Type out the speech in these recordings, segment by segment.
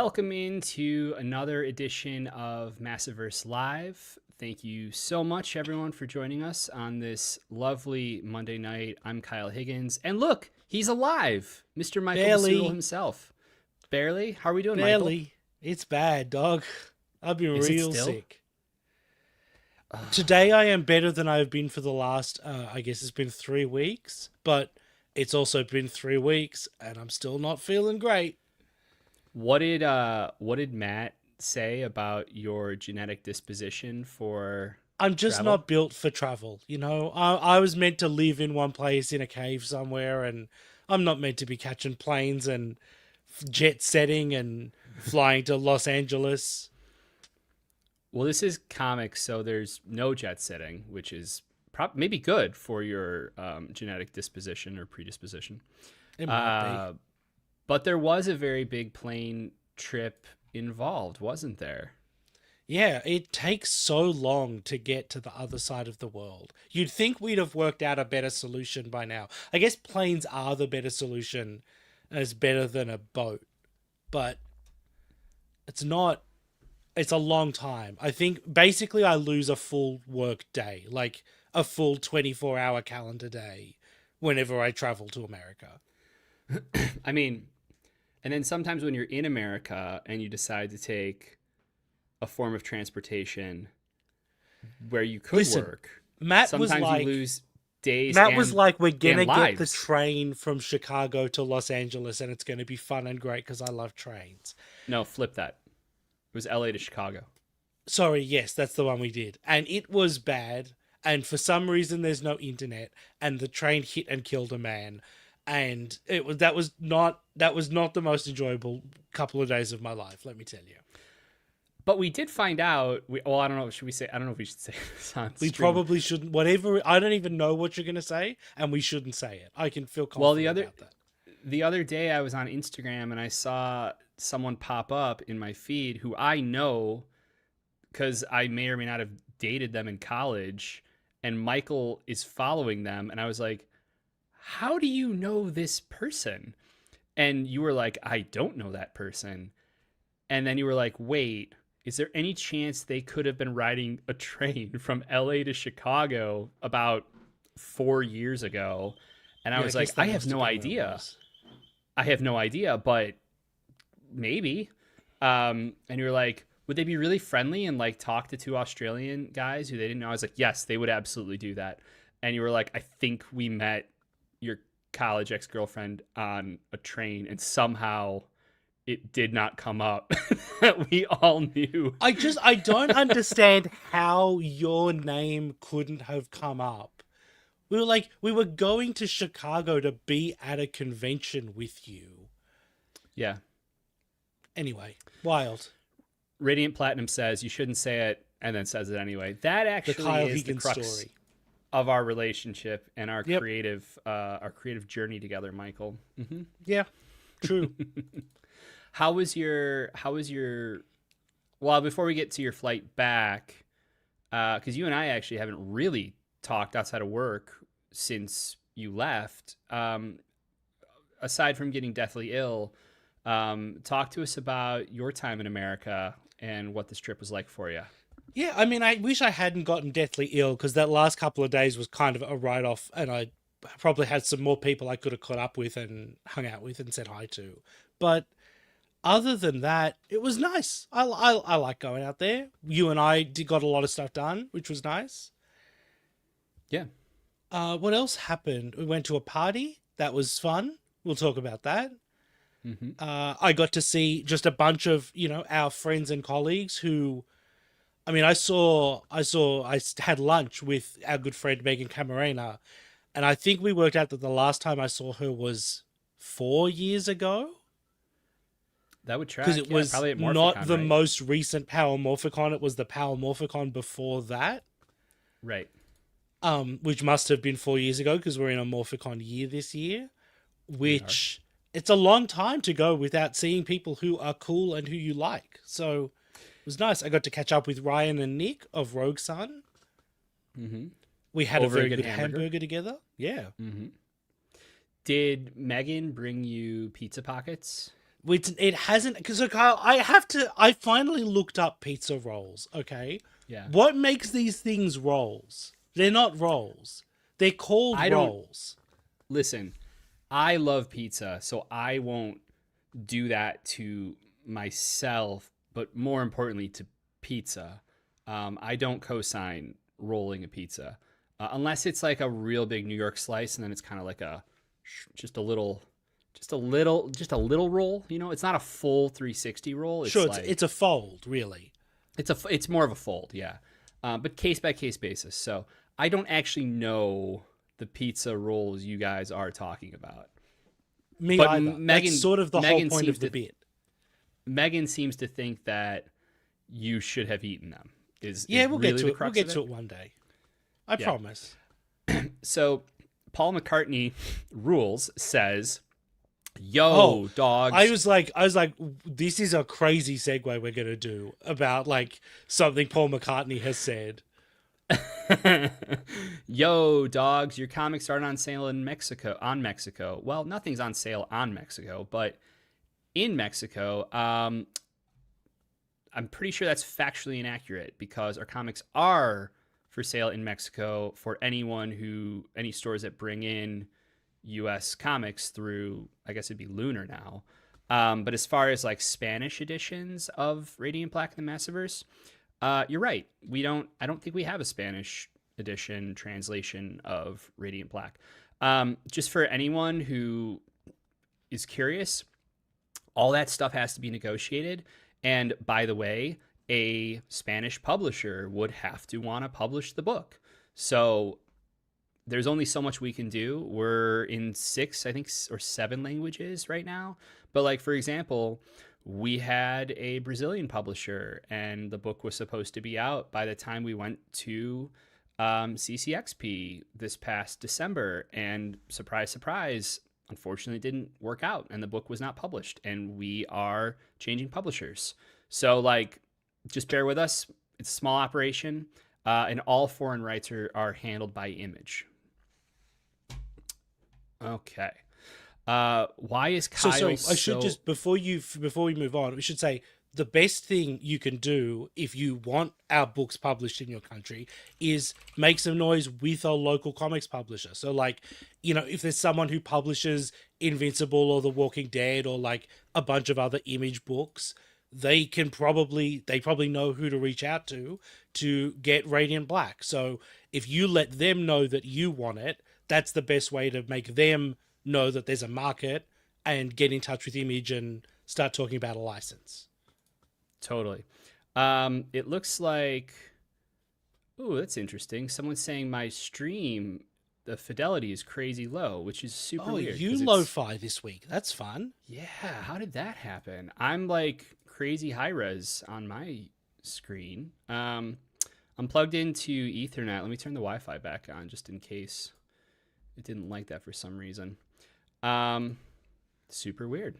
welcome into another edition of Massiverse Live. Thank you so much, everyone, for joining us on this lovely Monday night. I'm Kyle Higgins, and look, he's alive, Mr. Michael Busuttil himself. Barely? How are we doing, Michael? Barely. It's bad, dog. I've been Is it real still? sick. Today I am better than I've been for the last, I guess it's been 3 weeks, but it's also been 3 weeks and I'm still not feeling great. What did Matt say about your genetic disposition for I'm just travel? not built for travel, you know? I was meant to live in one place in a cave somewhere, and I'm not meant to be catching planes and jet setting and flying to Los Angeles. Well, this is comics, so there's no jet setting, which is maybe good for your genetic disposition or predisposition. It might be. But there was a very big plane trip involved, wasn't there? Yeah, it takes so long to get to the other side of the world. You'd think we'd have worked out a better solution by now. I guess planes are the better solution, as better than a boat. But it's not. It's a long time. I think basically I lose a full work day, like a full 24-hour calendar day whenever I travel to America. I mean, and then sometimes when you're in America and you decide to take a form of transportation where you could Listen, work, Matt was sometimes like, you lose days Matt was like, we're and gonna get the lives. train from Chicago to Los Angeles and it's gonna be fun and great because I love trains. No, flip that. It was LA to Chicago. Sorry, yes, that's the one we did. And it was bad. And for some reason there's no internet and the train hit and killed a man. And that was not the most enjoyable couple of days of my life, let me tell you. But we did find out. I don't know. Should we say? I don't know if we should say this on We stream. probably shouldn't. Whatever. I don't even know what you're going to say, and we shouldn't say it. I can feel confident about that. The other day I was on Instagram and I saw someone pop up in my feed who I know because I may or may not have dated them in college, and Michael is following them, and I was like, "How do you know this person?" And you were like, "I don't know that person." And then you were like, "Wait, is there any chance they could have been riding a train from LA to Chicago about 4 years ago?" And I Yeah, was guess like, that "I have must no been when it idea. was. I have no idea, but maybe." And you were like, "Would they be really friendly and like talk to two Australian guys who they didn't know?" I was like, "Yes, they would absolutely do that." And you were like, "I think we met your college ex-girlfriend on a train and somehow it did not come up that we all knew." I don't understand how your name couldn't have come up. We were going to Chicago to be at a convention with you. Yeah. Anyway, wild. Radiant Platinum says you shouldn't say it and then says it anyway. That The actually Kyle is the Higgins crux story. of our relationship and our Yep. creative journey together, Michael. Mm-hmm. Yeah, true. How was your well, before we get to your flight back, because you and I actually haven't really talked outside of work since you left. Aside from getting deathly ill, talk to us about your time in America and what this trip was like for you. Yeah, I mean, I wish I hadn't gotten deathly ill because that last couple of days was kind of a write-off, and I probably had some more people I could have caught up with and hung out with and said hi to. But other than that, it was nice. I like going out there. You and I got a lot of stuff done, which was nice. Yeah. What else happened? We went to a party. That was fun. We'll talk about that. Mm-hmm. I got to see just a bunch of, our friends and colleagues who, I mean, I had lunch with our good friend Megan Camarena, and I think we worked out that the last time I saw her was 4 years ago. That would track. Because it Yeah, was probably at not Morphicon, the right? most recent Power Morphicon, it was the Power Morphicon before that, Right. which must have been 4 years ago because we're in a Morphicon year this year, We are. which it's a long time to go without seeing people who are cool and who you like. So it was nice. I got to catch up with Ryan and Nick of Rogue Sun. Mm-hmm. We had Over a a very good good hamburger? hamburger together. Yeah. Mm-hmm. Did Megan bring you pizza pockets? It hasn't, because Kyle, I finally looked up pizza rolls. Okay, Yeah. what makes these things rolls? They're not rolls. They're called I don't rolls. listen. I love pizza, so I won't do that to myself, but more importantly to pizza. I don't co-sign rolling a pizza unless it's like a real big New York slice, and then it's kind of like a just a little, just a little roll. You know, it's not a full 360 roll. Sure, It's it's like a fold, really. it's more of a fold, yeah. But case by case basis. So I don't actually know the pizza rolls you guys are talking about. Me But either. That's sort of the whole Megan point seems of the to bit. Megan seems to think that you should have eaten them. Yeah, Is we'll get really to the it. We'll crux of get to it. it one day. I Yeah. promise. So Paul McCartney rules says, Oh, "Yo, I dogs." was like, this is a crazy segue we're gonna do about like something Paul McCartney has said. Yo, dogs, your comics aren't on sale in Mexico. On Mexico. Well, nothing's on sale on Mexico, but in Mexico, I'm pretty sure that's factually inaccurate because our comics are for sale in Mexico for any stores that bring in US comics through, I guess it'd be Lunar now. But as far as like Spanish editions of Radiant Black and the Massiverse, you're right. I don't think we have a Spanish edition translation of Radiant Black. Just for anyone who is curious, all that stuff has to be negotiated. And by the way, a Spanish publisher would have to want to publish the book. So there's only so much we can do. We're in six, I think, or seven languages right now. But like, for example, we had a Brazilian publisher and the book was supposed to be out by the time we went to CCXP this past December. And surprise, surprise, unfortunately didn't work out and the book was not published. And we are changing publishers. So like, just bear with us. It's a small operation. And all foreign rights are handled by Image. Okay. Why is Kyle So I should just before we move on, we should say the best thing you can do if you want our books published in your country is make some noise with a local comics publisher. So like, you know, if there's someone who publishes Invincible or The Walking Dead or like a bunch of other Image books, they probably know who to reach out to get Radiant Black. So if you let them know that you want it, that's the best way to make them know that there's a market and get in touch with Image and start talking about a license. Totally. It looks like, oh, that's interesting. Someone's saying my stream, the fidelity is crazy low, which is super weird. You lo-fi this week. That's fun. Yeah, how did that happen? I'm like crazy high res on my screen. I'm plugged into Ethernet. Let me turn the Wi-Fi back on just in case it didn't like that for some reason. Super weird.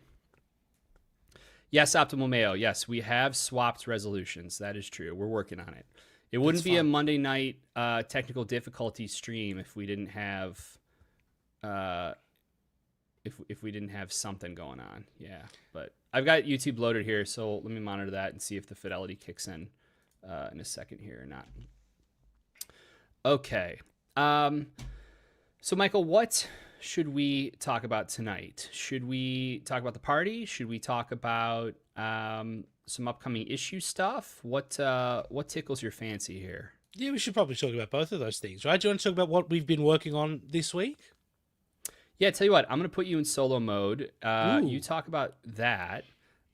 Yes, Optimal Mayo. Yes, we have swapped resolutions. That is true. We're working on it. It wouldn't be a Monday night technical difficulty stream if we didn't have if we didn't have something going on. Yeah, but I've got YouTube loaded here, so let me monitor that and see if the fidelity kicks in a second here or not. Okay. So Michael, what should we talk about tonight? Should we talk about the party? Should we talk about some upcoming issue stuff? What tickles your fancy here? Yeah, we should probably talk about both of those things, right? Do you want to talk about what we've been working on this week? Yeah, tell you what, I'm going to put you in solo mode. You talk about that,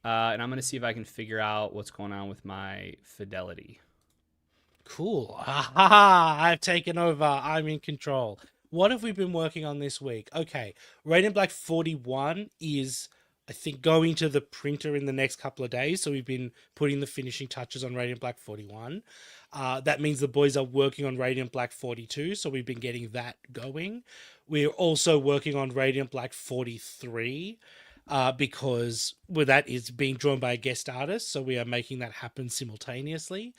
and I'm going to see if I can figure out what's going on with my fidelity. Cool. Aha! I've taken over. I'm in control. What have we been working on this week? Okay, Radiant Black 41 is, I think, going to the printer in the next couple of days. So we've been putting the finishing touches on Radiant Black 41. That means the boys are working on Radiant Black 42. So we've been getting that going. We're also working on Radiant Black 43 because that is being drawn by a guest artist. So we are making that happen simultaneously.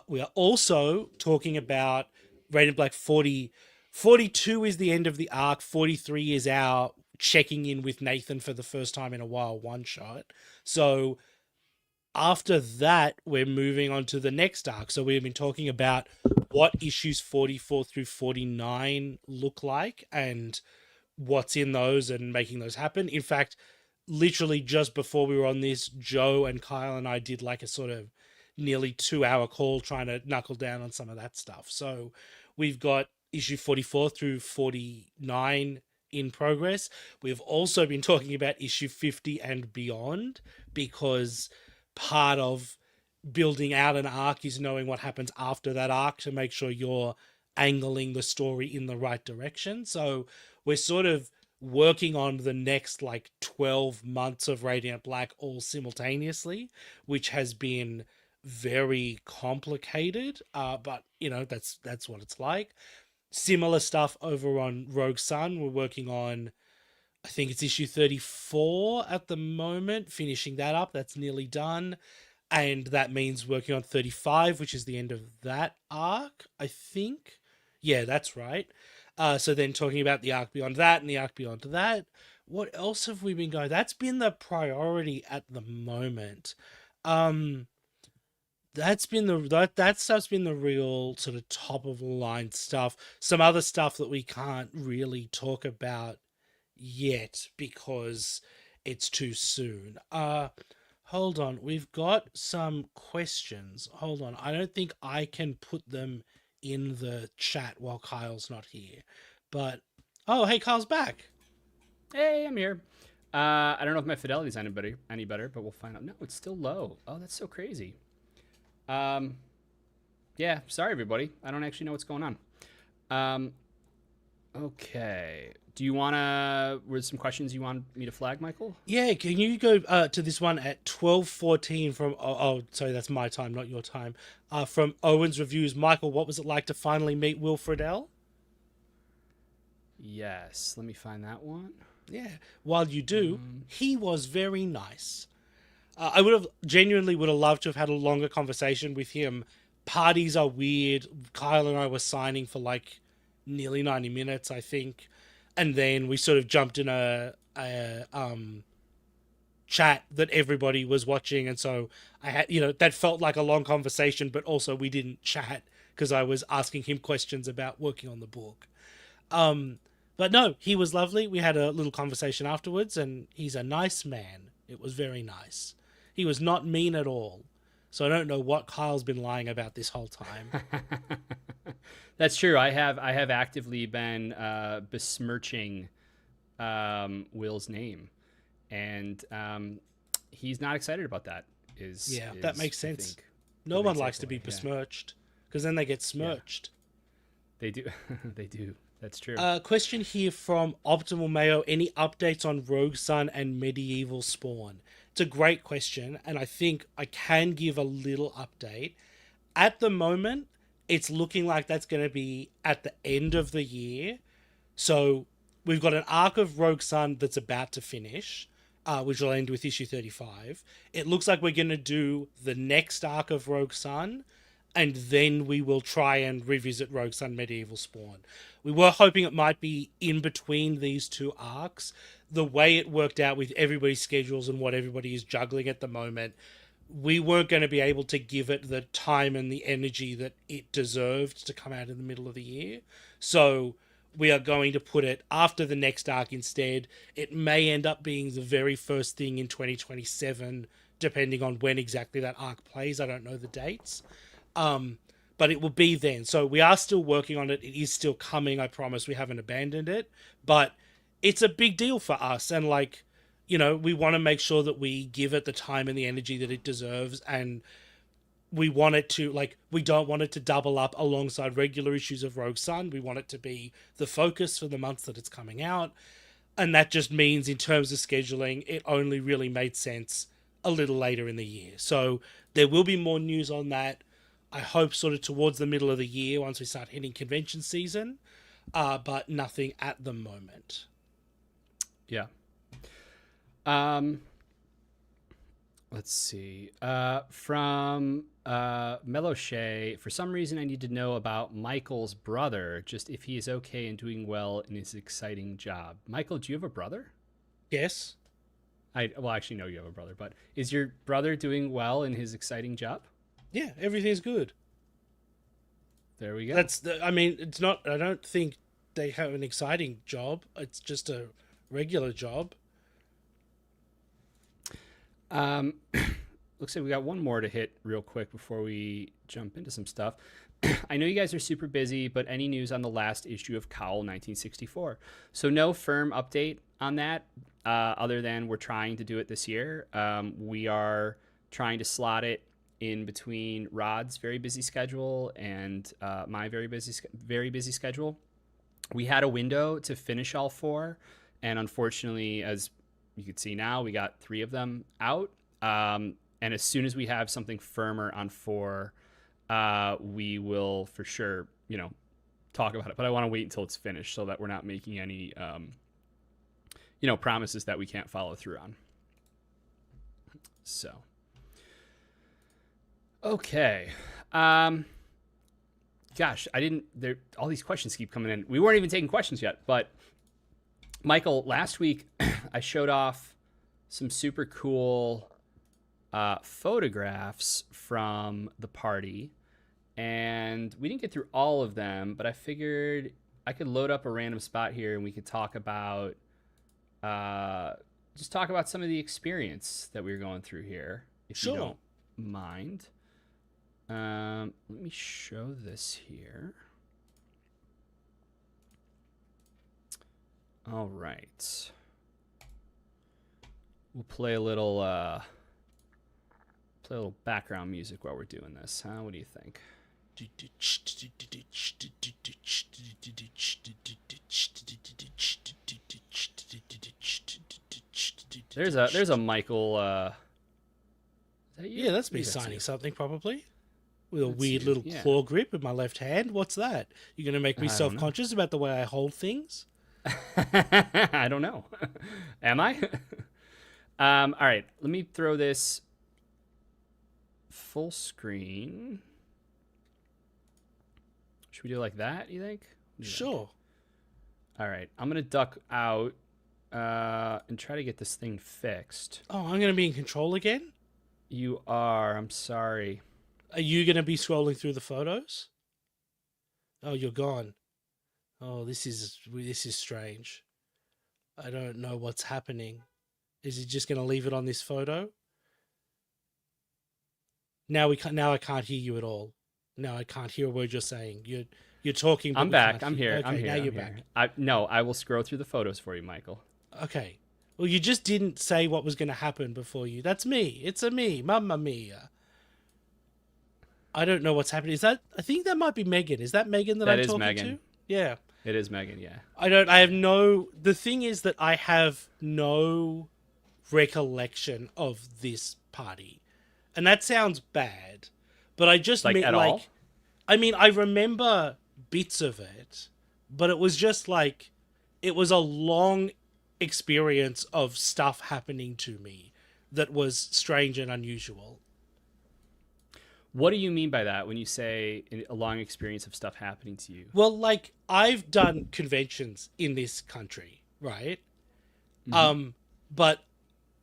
We are also talking about Radiant Black 40. 42 is the end of the arc. 43 is our checking in with Nathan for the first time in a while one shot. So after that, we're moving on to the next arc. So we've been talking about what issues 44 through 49 look like and what's in those and making those happen. In fact, literally just before we were on this, Joe and Kyle and I did like a sort of nearly 2 hour call trying to knuckle down on some of that stuff. So we've got issue 44 through 49 in progress. We've also been talking about issue 50 and beyond, because part of building out an arc is knowing what happens after that arc to make sure you're angling the story in the right direction. So we're sort of working on the next like 12 months of Radiant Black all simultaneously, which has been very complicated. But you know, that's what it's like. Similar stuff over on Rogue Sun. We're working on, I think it's issue 34 at the moment, finishing that up. That's nearly done. And that means working on 35, which is the end of that arc, I think. Yeah, that's right. So then talking about the arc beyond that and the arc beyond that. What else have we been going? That's been the priority at the moment. That's been that stuff's been the real sort of top of the line stuff. Some other stuff that we can't really talk about yet because it's too soon. Hold on, we've got some questions. Hold on, I don't think I can put them in the chat while Kyle's not here. But oh, hey, Kyle's back. Hey, I'm here. I don't know if my fidelity's any better, but we'll find out. No, it's still low. Oh, that's so crazy. Yeah, sorry everybody. I don't actually know what's going on. Okay. Do you want to? Were there some questions you want me to flag, Michael? Yeah, can you go to this one at 12:14 from? Sorry, that's my time, not your time. From Owen's reviews, Michael, what was it like to finally meet Will Friedle? Yes. Let me find that one. Yeah. While you do, he was very nice. I would have genuinely loved to have had a longer conversation with him. Parties are weird. Kyle and I were signing for like nearly 90 minutes, I think. And then we sort of jumped in a chat that everybody was watching. And so I had, that felt like a long conversation, but also we didn't chat because I was asking him questions about working on the book. But no, he was lovely. We had a little conversation afterwards and he's a nice man. It was very nice. He was not mean at all. So I don't know what Kyle's been lying about this whole time. That's true. I have actively been besmirching Will's name, and he's not excited about that. That makes sense. No one likes to be besmirched because then they get smirched. Yeah. They do. They do. That's true. Question here from Optimal Mayo. Any updates on Rogue Sun and Medieval Spawn? It's a great question, and I think I can give a little update. At the moment, it's looking like that's going to be at the end of the year. So we've got an arc of Rogue Sun that's about to finish, which will end with issue 35. It looks like we're going to do the next arc of Rogue Sun, and then we will try and revisit Rogue Sun Medieval Spawn. We were hoping it might be in between these two arcs. The way it worked out with everybody's schedules and what everybody is juggling at the moment, we weren't going to be able to give it the time and the energy that it deserved to come out in the middle of the year. So we are going to put it after the next arc instead. It may end up being the very first thing in 2027, depending on when exactly that arc plays. I don't know the dates. But it will be then. So we are still working on it. It is still coming. I promise we haven't abandoned it. But it's a big deal for us. And we want to make sure that we give it the time and the energy that it deserves. And we want it to, we don't want it to double up alongside regular issues of Rogue Sun. We want it to be the focus for the months that it's coming out. And that just means in terms of scheduling, it only really made sense a little later in the year. So there will be more news on that. I hope sort of towards the middle of the year once we start hitting convention season, but nothing at the moment. Yeah. Let's see. From Meloche, for some reason I need to know about Michael's brother, just if he is okay and doing well in his exciting job. Michael, do you have a brother? Yes. Well, actually, no, you have a brother, but is your brother doing well in his exciting job? Yeah, everything's good. There we go. I mean, it's not. I don't think they have an exciting job. It's just a regular job. Um, looks like we got one more to hit real quick before we jump into some stuff. I know you guys are super busy, but any news on the last issue of Cowl 1964? So no firm update on that, other than we're trying to do it this year. We are trying to slot it in between Rod's very busy schedule and my very busy schedule. We had a window to finish all four, and unfortunately, as you can see now, we got 3 of them out. And as soon as we have something firmer on 4, we will for sure, talk about it. But I want to wait until it's finished so that we're not making any, promises that we can't follow through on. So, okay. Gosh, all these questions keep coming in. We weren't even taking questions yet, but Michael, last week I showed off some super cool photographs from the party, and we didn't get through all of them, but I figured I could load up a random spot here and we could talk about just talk about some of the experience that we were going through here, if you don't mind. Let me show this here. All right. We'll play a little background music while we're doing this, huh? What do you think? There's a Michael is that you? Yeah, that's me signing something probably. With a weird little claw grip in my left hand. What's that? You're going to make me self-conscious about the way I hold things? I don't know. Am I? All right. Let me throw this full screen. Should we do it like that, you think? Sure. All right. I'm going to duck out and try to get this thing fixed. Oh, I'm going to be in control again? You are. I'm sorry. Are you going to be scrolling through the photos? Oh, you're gone. Oh, this is strange. I don't know what's happening. Is he just going to leave it on this photo? Now I can't hear you at all. Now I can't hear a word you're saying. You're talking. But I'm back. I'm here. Okay, I'm here. now you're back. back. I will scroll through the photos for you, Michael. Okay. Well, you just didn't say what was going to happen before you. That's me. It's a me. Mamma mia. I don't know what's happening. I think that might be Megan. Is that Megan that I'm talking Megan. to? Yeah. It is Megan, yeah. The thing is that I have no recollection of this party. And that sounds bad, but I just mean, at all? I mean, I remember bits of it, but it was just like, it was a long experience of stuff happening to me that was strange and unusual. What do you mean by that when you say a long experience of stuff happening to you? Well, like, I've done conventions in this country, right? Mm-hmm. But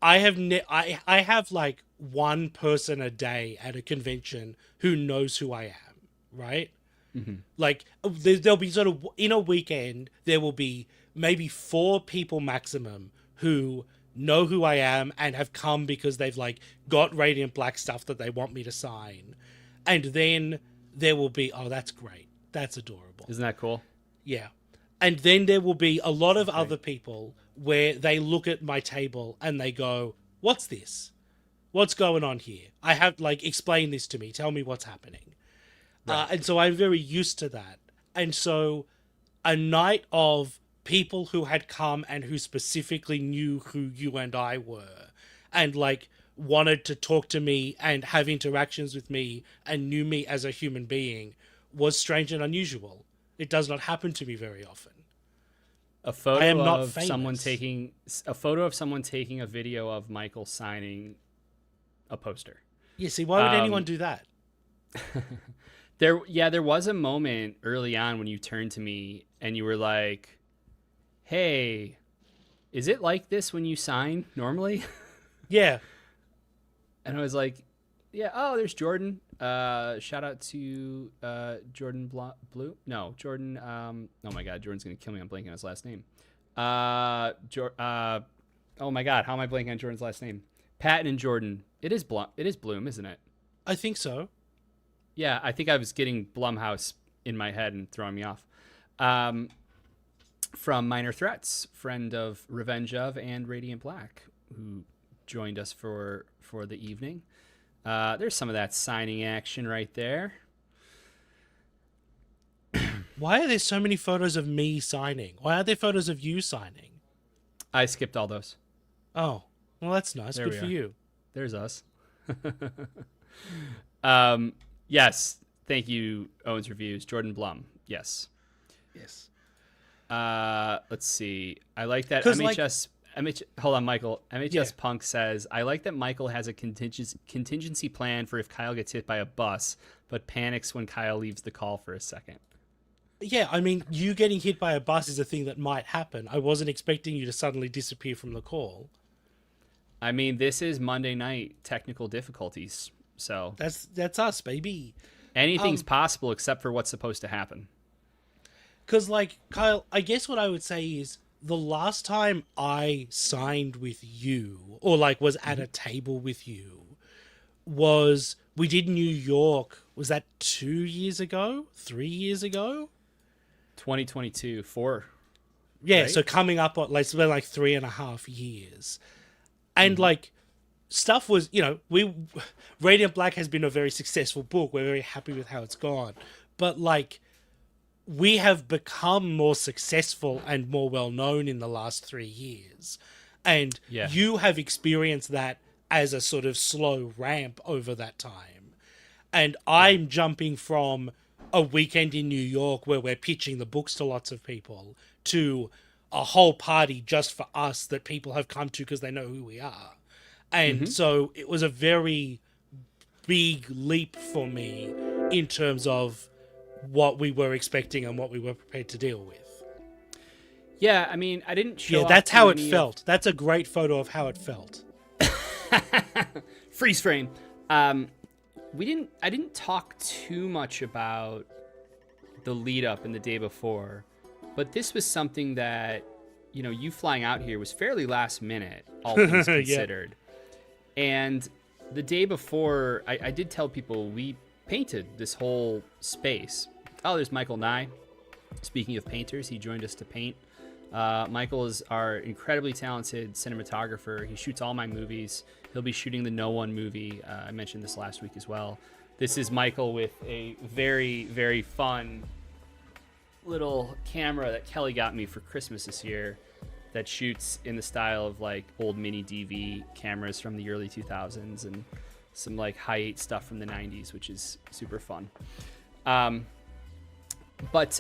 I have I have like one person a day at a convention who knows who I am, right? Mm-hmm. Like, there'll be sort of, in a weekend, there will be maybe 4 people maximum who know who I am and have come because they've like got Radiant Black stuff that they want me to sign. And then there will be, oh, that's great. That's adorable. Isn't that cool? Yeah. And then there will be a lot of other people where they look at my table and they go, what's this? What's going on here? I have, like, explain this to me. Tell me what's happening. Right. And so I'm very used to that. And so a night of people who had come and who specifically knew who you and I were and, like, wanted to talk to me and have interactions with me and knew me as a human being was strange and unusual. It does not happen to me very often. A photo of someone taking a video of Michael signing a poster. Yeah, see, why would anyone do that? There was a moment early on when you turned to me and you were like, "Hey, is it like this when you sign normally?" Yeah. And I was like, "Yeah, oh, there's Jordan. Shout out to Jordan Blue. No, Jordan oh my god, Jordan's going to kill me. I'm blanking on his last name. Oh my god, how am I blanking on Jordan's last name? Patton and Jordan. It is Bloom, isn't it? I think so. Yeah, I think I was getting Blumhouse in my head and throwing me off. From Minor Threats, friend of Revenge of and Radiant Black, who joined us for the evening. There's some of that signing action right there. Why are there so many photos of me signing? Why are there photos of you signing? I skipped all those. Oh, well, that's nice. There Good we for are. you. There's us. Yes. Thank you, Owens Reviews. Jordan Blum. Yes. Yes. Let's see. I like that 'Cause, hold on, Michael. MHS Yeah. Punk says, I like that Michael has a contingency plan for if Kyle gets hit by a bus, but panics when Kyle leaves the call for a second. Yeah, I mean, you getting hit by a bus is a thing that might happen. I wasn't expecting you to suddenly disappear from the call. I mean, this is Monday night technical difficulties, so That's us, baby. anything's possible except for what's supposed to happen. Because, like, Kyle, I guess what I would say is the last time I signed with you, or, like, was at a table with you, was we did New York. Was that 2 years ago? 3 years ago? 2022, 4. Yeah, Right? so coming up on, like, it's been like 3.5 years. And, like, stuff was, Radiant Black has been a very successful book. We're very happy with how it's gone. But, like, we have become more successful and more well-known in the last 3 years. And Yeah. you have experienced that as a sort of slow ramp over that time. And I'm jumping from a weekend in New York where we're pitching the books to lots of people to a whole party just for us that people have come to because they know who we are. And so it was a very big leap for me in terms of what we were expecting and what we were prepared to deal with. Yeah, I mean, I didn't show. Yeah, that's how it felt. That's a great photo of how it felt. Freeze frame. I didn't talk too much about the lead up and the day before, but this was something that, you flying out here was fairly last minute, all things considered. And the day before, I did tell people we painted this whole space. Oh, there's Michael Nye. Speaking of painters, he joined us to paint. Michael is our incredibly talented cinematographer. He shoots all my movies. He'll be shooting the No One movie. I mentioned this last week as well. This is Michael with a very, very fun little camera that Kelly got me for Christmas this year that shoots in the style of like old mini DV cameras from the early 2000s and some like high 8 stuff from the 90s, which is super fun. But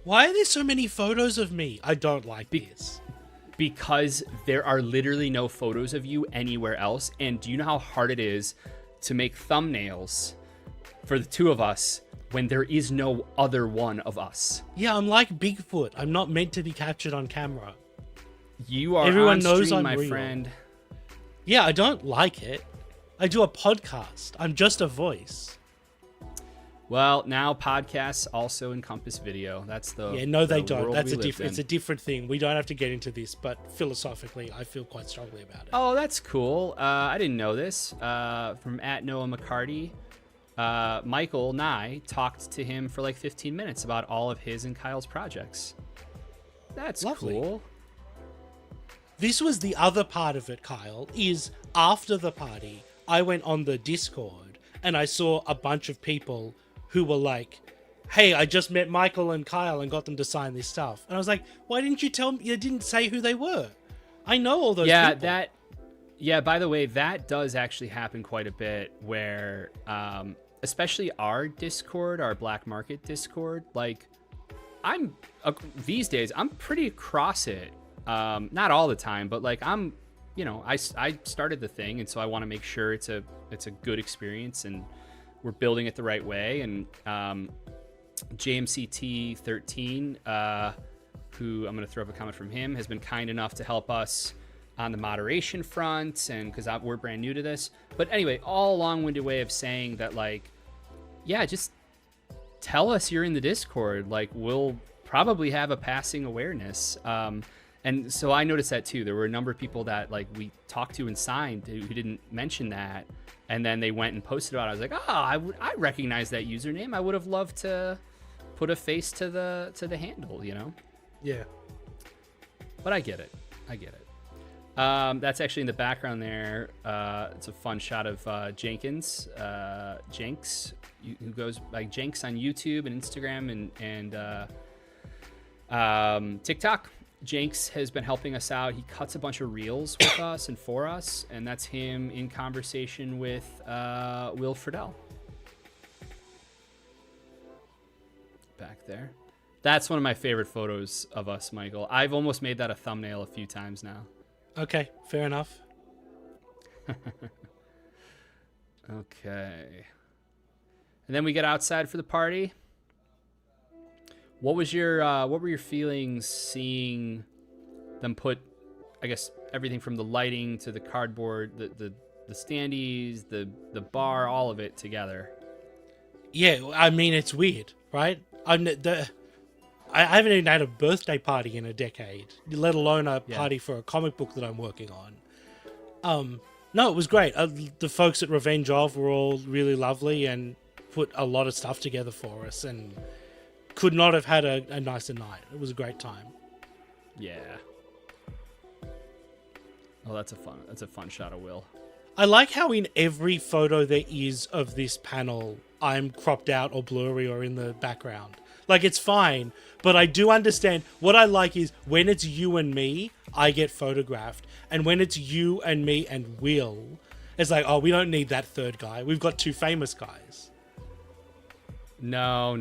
why are there so many photos of me? I don't like this. Because there are literally no photos of you anywhere else. And do you know how hard it is to make thumbnails for the two of us when there is no other one of us? Yeah, I'm like Bigfoot. I'm not meant to be captured on camera. You are Everyone on knows stream, I'm my real. friend. Yeah, I don't like it. I do a podcast. I'm just a voice. Well, now podcasts also encompass video. That's the Yeah, no, they the don't. world That's we live it's in. a different thing. We don't have to get into this, but philosophically, I feel quite strongly about it. Oh, that's cool. I didn't know this. From at Noah McCarty, Michael Nye talked to him for like 15 minutes about all of his and Kyle's projects. That's Lovely. cool. This was the other part of it, Kyle, is after the party, I went on the Discord and I saw a bunch of people who were like, hey, I just met Michael and Kyle and got them to sign this stuff. And I was like, why didn't you tell me? You didn't say who they were. I know all those people. Yeah, by the way, that does actually happen quite a bit where, especially our Discord, our Black Market Discord, like these days, I'm pretty across it. Not all the time, but like I'm I started the thing, and so I want to make sure it's a good experience, and we're building it the right way. And JMCT 13, who I'm going to throw up a comment from him, has been kind enough to help us on the moderation front, and because we're brand new to this. But anyway, all long-winded way of saying that, like, yeah, just tell us you're in the Discord. Like, we'll probably have a passing awareness. And so I noticed that too. There were a number of people that, like, we talked to and signed who didn't mention that, and then they went and posted about it. I was like, oh, I recognize that username. I would have loved to put a face to the handle, you know? Yeah. But I get it. That's actually in the background there. It's a fun shot of Jenkins, Jenks, who goes by Jenks on YouTube and Instagram and TikTok. Jenks has been helping us out. He cuts a bunch of reels with us and for us, and that's him in conversation with Will Friedle. Back there. That's one of my favorite photos of us, Michael. I've almost made that a thumbnail a few times now. Okay, fair enough. Okay. And then we get outside for the party. What were your feelings seeing them put, I guess, everything from the lighting to the cardboard, the standees, the bar, all of it together? Yeah, I mean, it's weird, right? I haven't even had a birthday party in a decade, let alone a party for a comic book that I'm working on. No, it was great. The folks at Revenge of were all really lovely and put a lot of stuff together for us, and could not have had a nicer night. It was a great time. Yeah. Oh, that's a fun shot of Will. I like how in every photo there is of this panel, I'm cropped out or blurry or in the background. Like, it's fine, but I do understand. What I like is when it's you and me, I get photographed. And when it's you and me and Will, it's like, oh, we don't need that third guy. We've got two famous guys. No.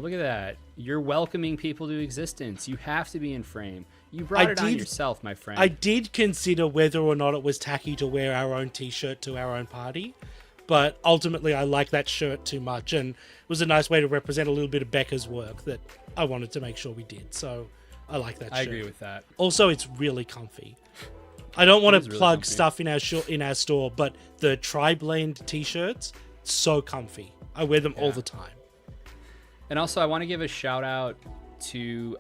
Look at that. You're welcoming people to existence. You have to be in frame. You brought it on yourself, my friend. I did consider whether or not it was tacky to wear our own t-shirt to our own party, but ultimately I like that shirt too much, and it was a nice way to represent a little bit of Becca's work that I wanted to make sure we did, so I like that shirt. I agree with that. Also, it's really comfy. I don't want to plug really stuff in our store, but the Tri-Blend t-shirts, so comfy. I wear them all the time. And also, I want to give a shout out to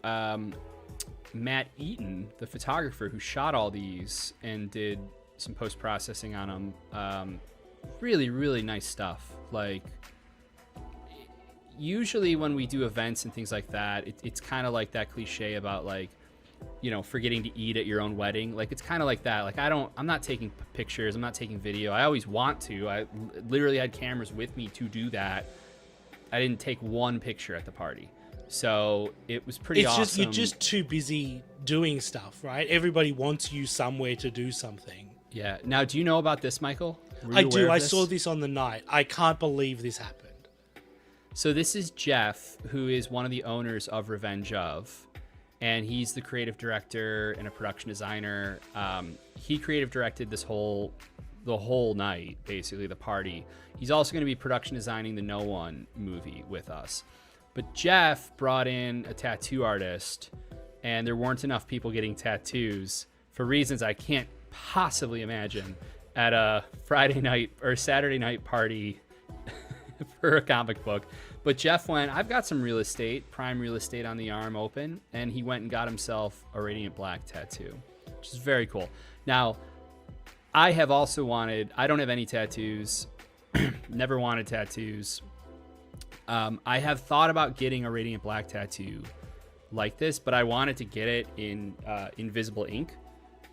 Matt Eaton, the photographer who shot all these and did some post-processing on them. Really, really nice stuff. Like, usually when we do events and things like that, it's kind of like that cliche about, like, you know, forgetting to eat at your own wedding. Like, it's kind of like that. Like, I'm not taking pictures. I'm not taking video. I always want to. I literally had cameras with me to do that. I didn't take one picture at the party. So it was pretty awesome. You're just too busy doing stuff, right? Everybody wants you somewhere to do something. Yeah. Now, do you know about this, Michael? I do. I saw this on the night. I can't believe this happened. So this is Jeff, who is one of the owners of Revenge of, and he's the creative director and a production designer. He creative directed the whole night, basically the party. He's also going to be production designing the No One movie with us. But Jeff brought in a tattoo artist, and there weren't enough people getting tattoos for reasons I can't possibly imagine at a Friday night or Saturday night party for a comic book. But Jeff went, I've got some real estate, prime real estate on the arm open, and he went and got himself a Radiant Black tattoo, which is very cool. Now, I have also I don't have any tattoos, never wanted tattoos. I have thought about getting a Radiant Black tattoo like this, but I wanted to get it in invisible ink.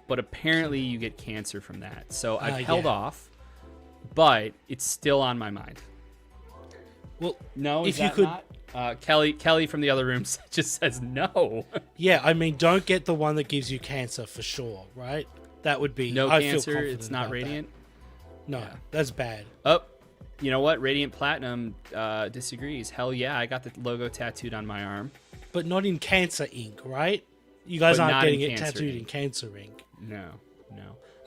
But apparently you get cancer from that. So I've held off, but it's still on my mind. Well, no, if you could, not? Kelly from the other room just says no. Yeah, I mean, don't get the one that gives you cancer for sure, right? That would be no I cancer. Feel it's not Radiant. That. No, that's bad. Oh, you know what? Radiant Platinum disagrees. Hell yeah, I got the logo tattooed on my arm, but not in cancer ink, right? You guys aren't getting it tattooed in cancer ink. No.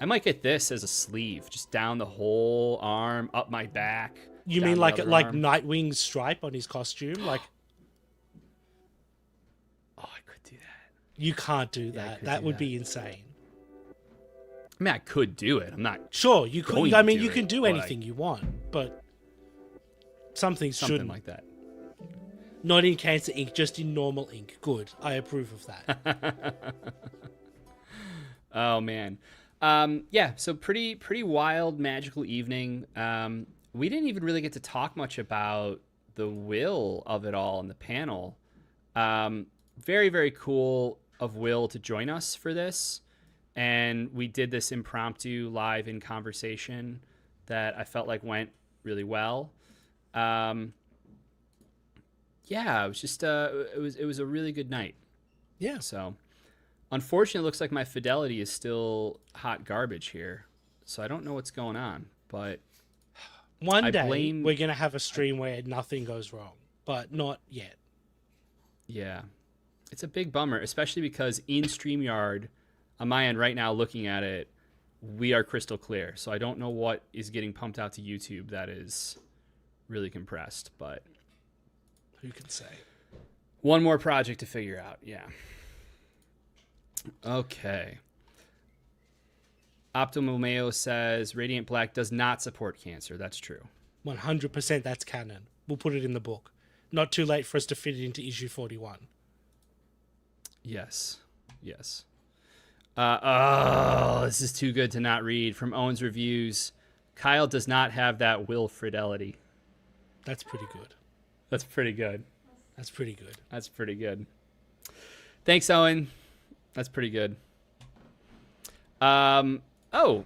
I might get this as a sleeve, just down the whole arm, up my back. You down mean the like other like arm. Nightwing's stripe on his costume? Like, Oh, I could do that. you can't do Yeah, I that. could That do would that. be insane. I mean, I could do it. I'm not Sure, you going could. I to mean, do you it, can do but anything you want, but something something shouldn't. like that. Not in cancer ink, just in normal ink. Good. I approve of that. Oh man. Yeah, so pretty wild magical evening. We didn't even really get to talk much about the will of it all in the panel. Very, very cool of Will to join us for this. And we did this impromptu live in conversation that I felt like went really well. Yeah, it was just it was a really good night. Yeah. So, unfortunately, it looks like my fidelity is still hot garbage here. So I don't know what's going on, but One I day blame- we're gonna have a stream where nothing goes wrong, but not yet. yeah, it's a big bummer, especially because in StreamYard, on my end right now, looking at it, we are crystal clear. So I don't know what is getting pumped out to YouTube that is really compressed, but Who can say? one more project to figure out. Yeah. Okay. Optimomeo says Radiant Black does not support cancer. That's true. 100% that's canon. We'll put it in the book. Not too late for us to fit it into issue 41. Yes. Yes. Oh, this is too good to not read. From Owen's Reviews, Kyle does not have that will fidelity. That's pretty good. That's pretty good. That's pretty good. That's pretty good. Thanks, Owen. That's pretty good.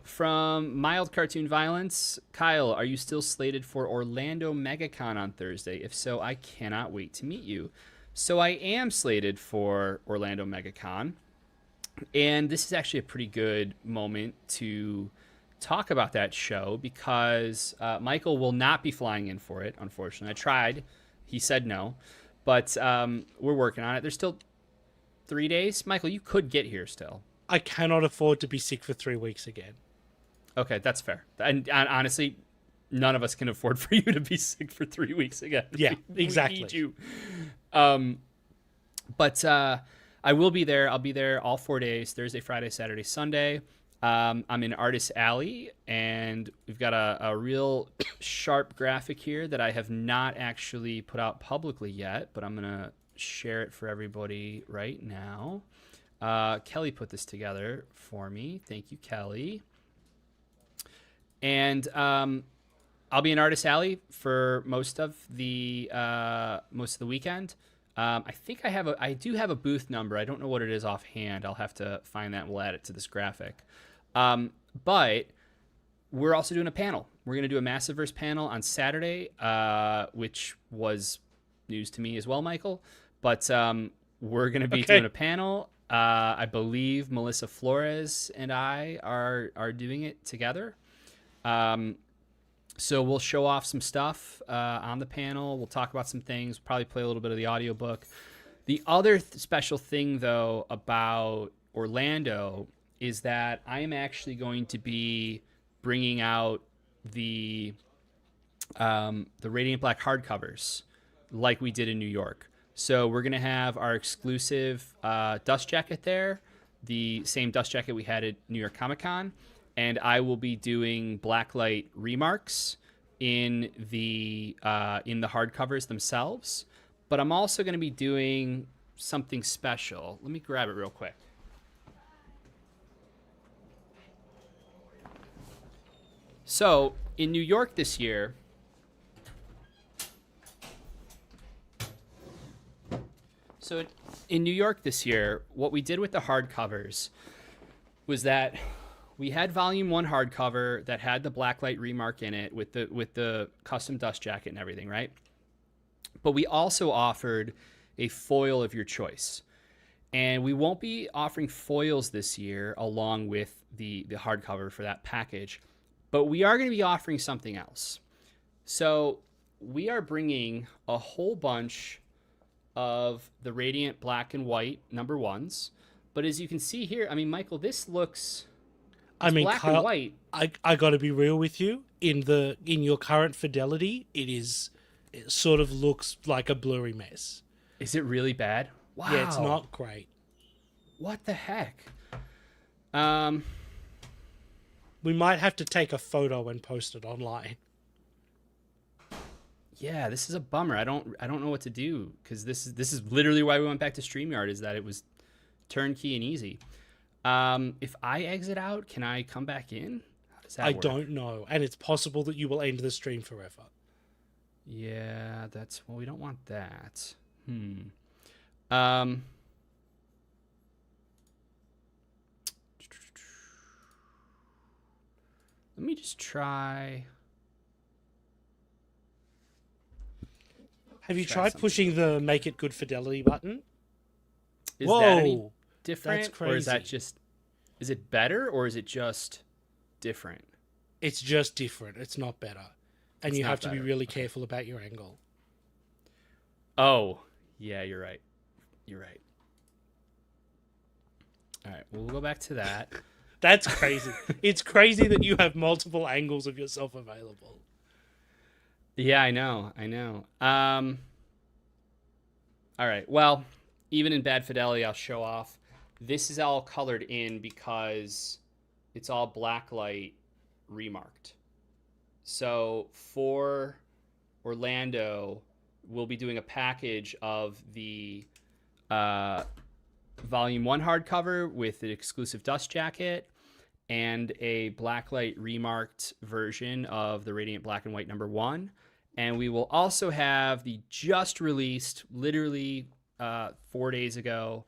From Mild Cartoon Violence, Kyle, are you still slated for Orlando MegaCon on Thursday? If so, I cannot wait to meet you. So I am slated for Orlando MegaCon, and this is actually a pretty good moment to talk about that show because Michael will not be flying in for it, unfortunately. I tried. He said no, but we're working on it. There's still 3 days. Michael, you could get here still. I cannot afford to be sick for 3 weeks again. Okay, that's fair. And honestly, none of us can afford for you to be sick for 3 weeks again. Yeah, We exactly. need you. But I will be there. I'll be there all 4 days, Thursday, Friday, Saturday, Sunday. I'm in Artist Alley, and we've got a real sharp graphic here that I have not actually put out publicly yet, but I'm going to share it for everybody right now. Kelly put this together for me. Thank you, Kelly. And I'll be in Artist Alley for most of the weekend. I think I do have a booth number. I don't know what it is offhand. I'll have to find that and we'll add it to this graphic. But we're also doing a panel. We're going to do a Massiveverse panel on Saturday, which was news to me as well, Michael. But we're going to be doing a panel. I believe Melissa Flores and I are doing it together. So we'll show off some stuff on the panel. We'll talk about some things. Probably play a little bit of the audiobook. The other special thing, though, about Orlando is that I am actually going to be bringing out the Radiant Black hardcovers like we did in New York. So we're going to have our exclusive dust jacket there, the same dust jacket we had at New York Comic Con. And I will be doing blacklight remarks in the hardcovers themselves. But I'm also going to be doing something special. Let me grab it real quick. So in New York this year, what we did with the hardcovers was that we had Volume 1 hardcover that had the blacklight remark in it with the custom dust jacket and everything, right? But we also offered a foil of your choice. And we won't be offering foils this year along with the hardcover for that package. But we are going to be offering something else. So we are bringing a whole bunch of the Radiant Black and White #1s. But as you can see here, I mean, Michael, this looks... I It's mean, black and Kyle, white. I got to be real with you. In your current fidelity, it sort of looks like a blurry mess. Is it really bad? Yeah, it's Wow. not great. What the heck? Um, We might have to take a photo and post it online. yeah, this is a bummer. I don't know what to do because this is literally why we went back to StreamYard, is that it was turnkey and easy. If I exit out, can I come back in? How does I that work? don't know, and it's possible that you will end the stream forever. Yeah, well, we don't want that. Um, Let me just try. Have you Try tried something. pushing the make it good fidelity button? Is that any Whoa, that's different, or is that crazy. just? Is it better, or is it just different? It's just different. It's not better. And It's you have not to be better. really Okay. careful about your angle. Oh, yeah, you're right. You're right. All right, we'll go back to that. That's crazy. It's crazy that you have multiple angles of yourself available. Yeah, I know. I know. All right. Well, even in bad fidelity, I'll show off. This is all colored in because it's all black light remarked. So for Orlando, we'll be doing a package of the uh, Volume 1 hardcover with the exclusive dust jacket and a blacklight remarked version of the Radiant Black and White #1. And we will also have the just released, literally 4 days ago,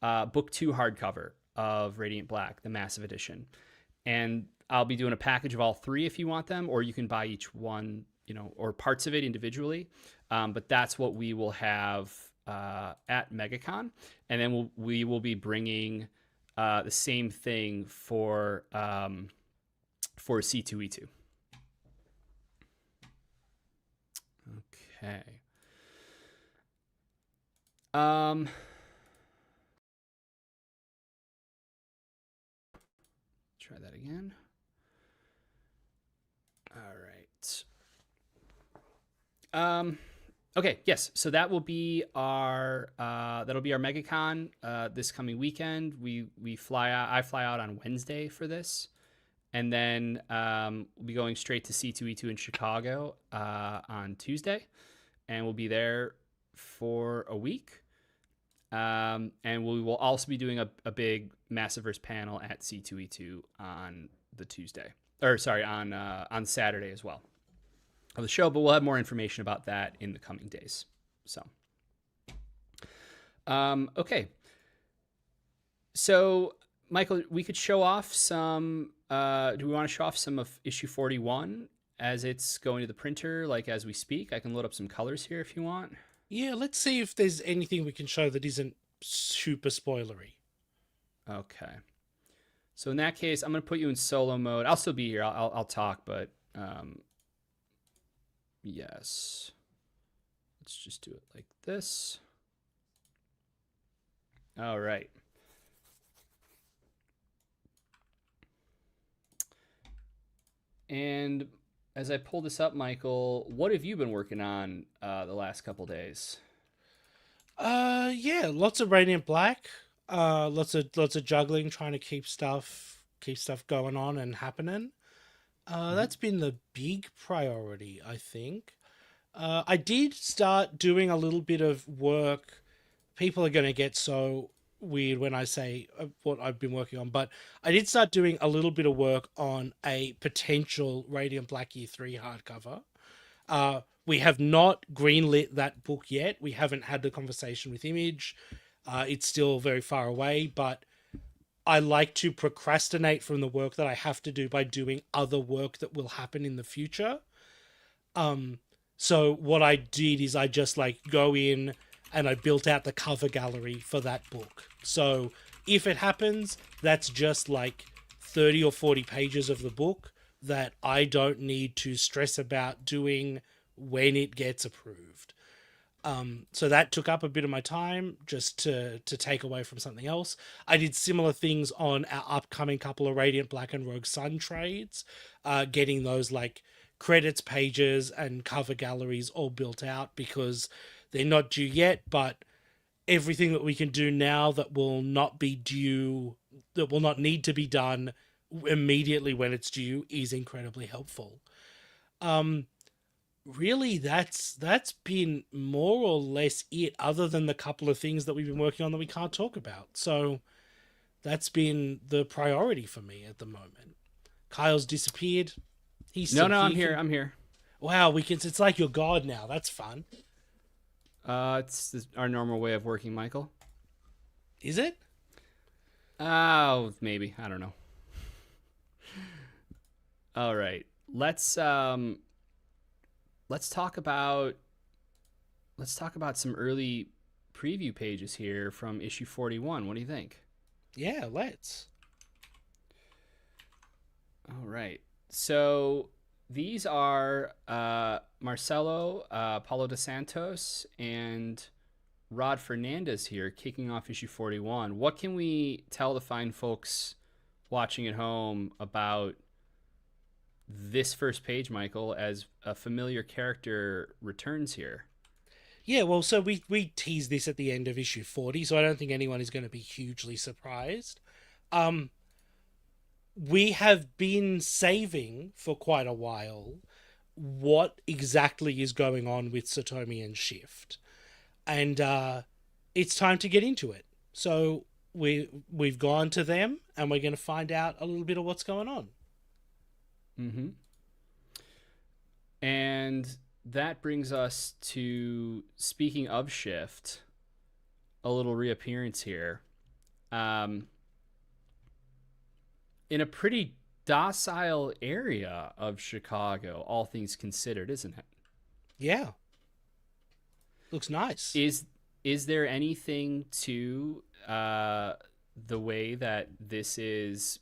book 2 hardcover of Radiant Black, the Massive Edition. And I'll be doing a package of all three if you want them, or you can buy each one, or parts of it individually. But that's what we will have at MegaCon. And then we will be bringing the same thing for C2E2. Okay. Try that again. All right. Okay, yes. So that will be our MegaCon this coming weekend. We fly out. I fly out on Wednesday for this, and then we'll be going straight to C2E2 in Chicago on Tuesday, and we'll be there for a week. And we will also be doing a big Massiverse panel at C2E2 on the Tuesday, or sorry, on Saturday as well of the show. But we'll have more information about that in the coming days. So, okay. So, Michael, we could show off some. Do we want to show off some of issue 41 as it's going to the printer, like as we speak? I can load up some colors here if you want. Yeah, let's see if there's anything we can show that isn't super spoilery. Okay. So in that case, I'm gonna put you in solo mode. I'll still be here. I'll talk, but yes. Let's just do it like this. All right. And as I pull this up, Michael, what have you been working on the last couple days? Yeah, lots of Radiant Black. Lots of juggling, trying to keep stuff going on and happening. That's been the big priority, I think. I did start doing a little bit of work. People are going to get so weird when I say what I've been working on, but I did start doing a little bit of work on a potential Radiant Black Year 3 hardcover. We have not greenlit that book yet. We haven't had the conversation with Image. It's still very far away, but I like to procrastinate from the work that I have to do by doing other work that will happen in the future. So what I did is I just go in and I built out the cover gallery for that book. So if it happens, that's just 30 or 40 pages of the book that I don't need to stress about doing when it gets approved. So that took up a bit of my time just to take away from something else. I did similar things on our upcoming couple of Radiant Black and Rogue Sun trades, getting those like credits pages and cover galleries all built out because they're not due yet, but everything that we can do now that will not be due, that will not need to be done immediately when it's due, is incredibly helpful. Um, Really, that's been more or less it, other than the couple of things that we've been working on that we can't talk about. So that's been the priority for me at the moment. Kyle's disappeared. He's No, still no, I'm here. here. I'm here. Wow, we can. It's like you're God now. That's fun. It's our normal way of working, Michael. Is it? Oh, maybe. I don't know. All right. Let's talk about some early preview pages here from issue 41. What do you think? Yeah, let's. All right. So these are Marcelo, Paulo dos Santos, and Rod Fernandez here kicking off issue 41. What can we tell the fine folks watching at home about this first page, Michael, as a familiar character returns here? Yeah, well, so we teased this at the end of issue 40, so I don't think anyone is going to be hugely surprised. We have been saving for quite a while what exactly is going on with Satomi and Shift, and it's time to get into it. So we've gone to them, and we're going to find out a little bit of what's going on. Mm-hmm. And that brings us to, speaking of Shift, a little reappearance here. In a pretty docile area of Chicago, all things considered, isn't it? Yeah. Looks nice. Is there anything to the way that this is?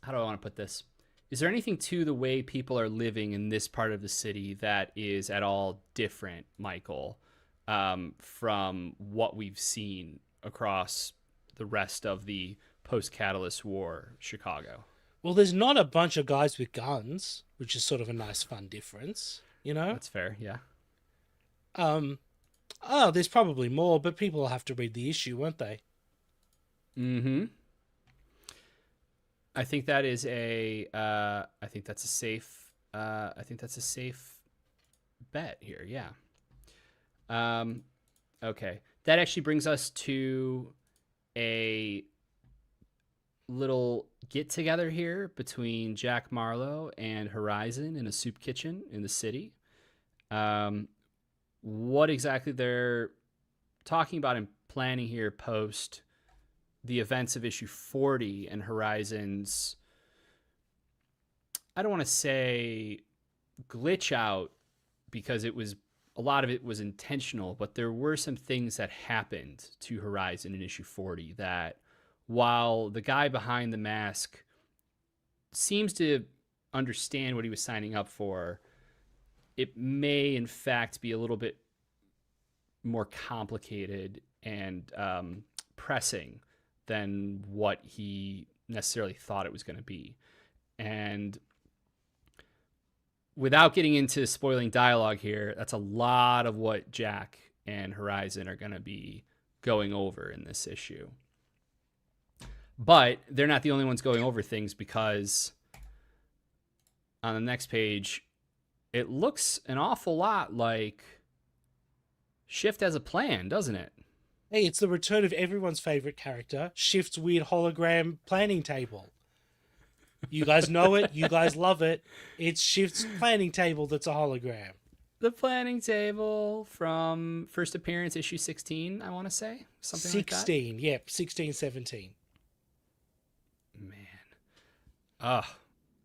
How do I want to put this? Is there anything to the way people are living in this part of the city that is at all different, Michael, from what we've seen across the rest of the post-Catalyst War Chicago? Well, there's not a bunch of guys with guns, which is sort of a nice, fun difference, you know? That's fair, yeah. Oh, there's probably more, but people will have to read the issue, won't they? Mm-hmm. I think that is a. I think that's a safe. I think that's a safe bet here. Yeah. Okay. That actually brings us to a little get together here between Jack Marlowe and Horizon in a soup kitchen in the city. What exactly they're talking about and planning here post the events of issue 40 and Horizon's, I don't want to say glitch out, because it was, a lot of it was intentional, but there were some things that happened to Horizon in issue 40 that, while the guy behind the mask seems to understand what he was signing up for, it may in fact be a little bit more complicated and pressing than what he necessarily thought it was going to be. And without getting into spoiling dialogue here, that's a lot of what Jack and Horizon are going to be going over in this issue. But they're not the only ones going over things, because on the next page, it looks an awful lot like Shift has a plan, doesn't it? Hey, it's the return of everyone's favorite character, Shift's weird hologram planning table. You guys know it. You guys love it. It's Shift's planning table that's a hologram. The planning table from first appearance, issue 16, I want to say. Something 16, like that. yep, 16, 17. Man. Oh,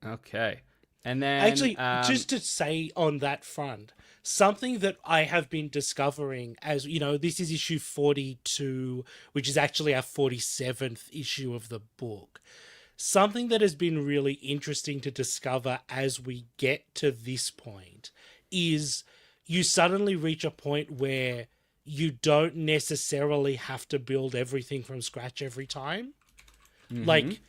okay. And then... Actually, just to say on that front, something that I have been discovering, as you know, this is issue 42, which is actually our 47th issue of the book. Something that has been really interesting to discover as we get to this point is you suddenly reach a point where you don't necessarily have to build everything from scratch every time. Mm-hmm. Like